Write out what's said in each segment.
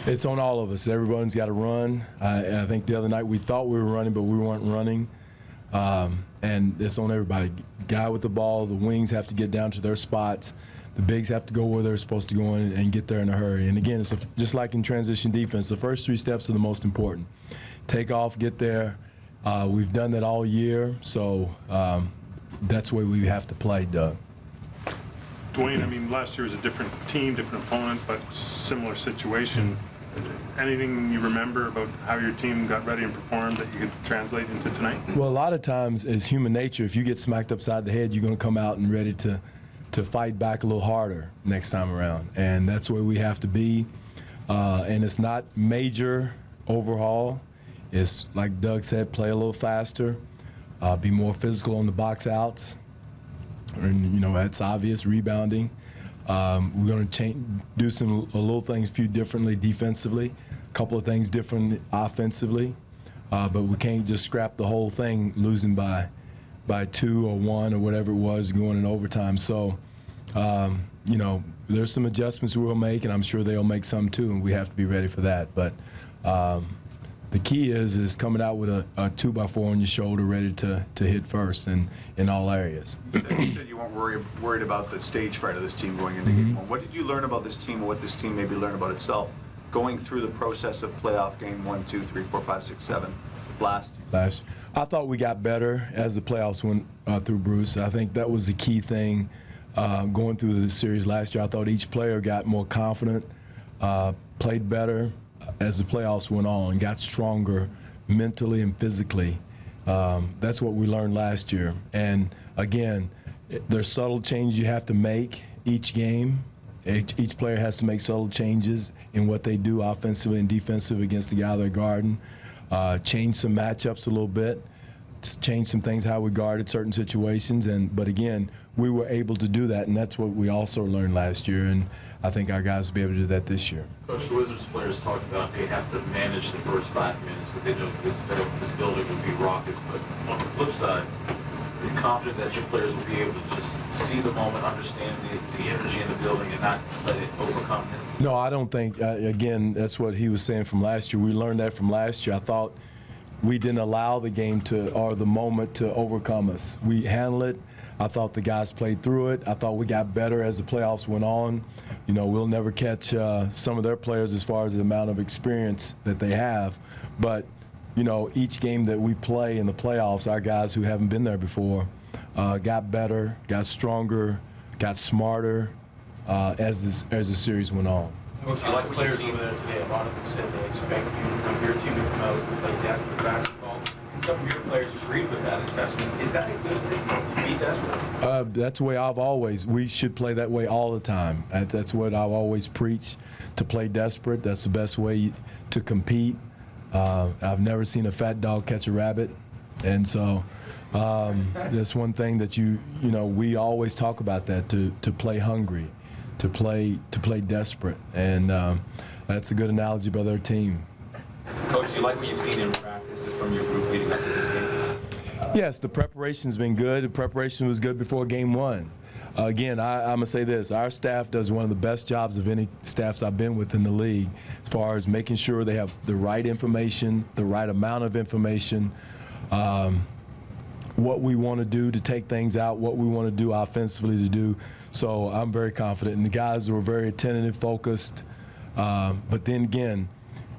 It's on all of us. Everyone's got to run. I think the other night we thought we were running, but we weren't running. And it's on everybody. Guy with the ball, the wings have to get down to their spots. The bigs have to go where they're supposed to go and get there in a hurry. And again, it's just like in transition defense, the first 3 steps are the most important. Take off, get there. We've done that all year, so that's the way we have to play, Doug. Dwane, I mean, last year was a different team, different opponent, but similar situation. Anything you remember about how your team got ready and performed that you could translate into tonight? Well, a lot of times, it's human nature. If you get smacked upside the head, you're going to come out and ready to fight back a little harder next time around. And that's where we have to be. And it's not major overhaul. It's, like Doug said, play a little faster, be more physical on the box outs. And, you know, that's obvious, rebounding. We're going to do a little things, a few differently defensively, a couple of things different offensively. But we can't just scrap the whole thing losing by 2 or 1 or whatever it was going in overtime. So, you know, there's some adjustments we'll make, and I'm sure they'll make some too, and we have to be ready for that. But the key is coming out with a 2x4 on your shoulder, ready to hit first and in all areas. You said you weren't worried about the stage fright of this team going into game 1. What did you learn about this team, or what this team maybe learned about itself going through the process of playoff game 1, 2, 3, 4, 5, 6, 7 last year? I thought we got better as the playoffs went through, Bruce. I think that was the key thing going through the series last year. I thought each player got more confident, played better as the playoffs went on, got stronger mentally and physically. That's what we learned last year. And again, there's subtle changes you have to make each game. Each player has to make subtle changes in what they do offensively and defensively against the guy they're guarding. Change some matchups a little bit, change some things how we guarded certain situations. But again, we were able to do that, and that's what we also learned last year. And I think our guys will be able to do that this year. Coach, the Wizards players talk about they have to manage the first 5 minutes because they know this building will be raucous. But on the flip side, are you confident that your players will be able to just see the moment, understand the energy in the building, and not let it overcome them? No, I don't think. Again, that's what he was saying from last year. We learned that from last year. I thought we didn't allow the game or the moment to overcome us. We handled it. I thought the guys played through it. I thought we got better as the playoffs went on. You know, we'll never catch some of their players as far as the amount of experience that they have. But, you know, each game that we play in the playoffs, our guys who haven't been there before got better, got stronger, got smarter as the series went on. Coach, you like players over there today. A lot of them said they expect you from your team to come out and play desperate basketball. And some of your players agreed with that assessment. Is that a good thing to be desperate? That's the way we should play that way all the time. That's what I've always preached, to play desperate. That's the best way to compete. I've never seen a fat dog catch a rabbit. And so that's one thing that we always talk about, that to play hungry, to play desperate, and that's a good analogy by their team. Coach, do you like what you've seen in practices from your group leading up to this game? Yes, the preparation's been good. The preparation was good before game 1. Again, I'm going to say this. Our staff does one of the best jobs of any staffs I've been with in the league as far as making sure they have the right information, the right amount of information, what we want to do to take things out, what we want to do offensively to do. So I'm very confident. And the guys were very attentive, focused. But then again,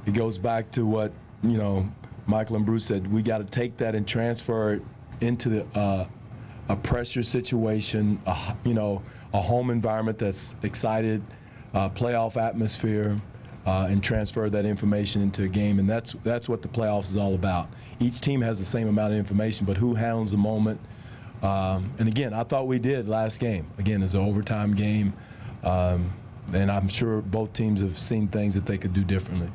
it goes back to what, Michael and Bruce said. We got to take that and transfer it into a pressure situation, a home environment that's excited, playoff atmosphere, and transfer that information into a game. And that's what the playoffs is all about. Each team has the same amount of information, but who handles the moment? And again, I thought we did last game. Again, it's an overtime game, and I'm sure both teams have seen things that they could do differently.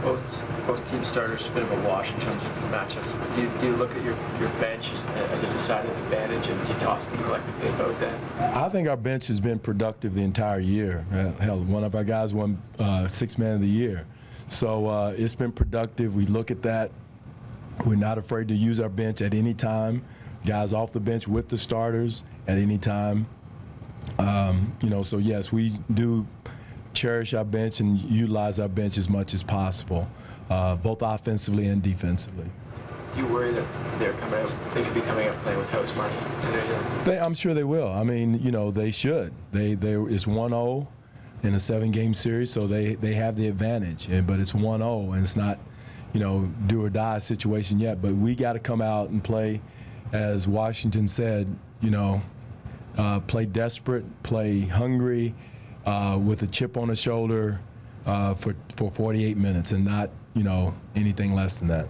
Both team starters a bit of a wash in terms of the matchups. Do you look at your bench as a decided advantage, and do you talk collectively about that? I think our bench has been productive the entire year. Hell, one of our guys won 6th Man of the Year. So it's been productive. We look at that. We're not afraid to use our bench at any time. Guys off the bench with the starters at any time. So yes, we do cherish our bench and utilize our bench as much as possible, both offensively and defensively. Do you worry that they could be coming out playing with house money today? I'm sure they will. I mean, they should. It's 1-0 in a 7-game series, so they have the advantage. But it's 1-0, and it's not, do or die situation yet. But we got to come out and play, as Washington said, play desperate, play hungry, with a chip on the shoulder for 48 minutes, and not, anything less than that.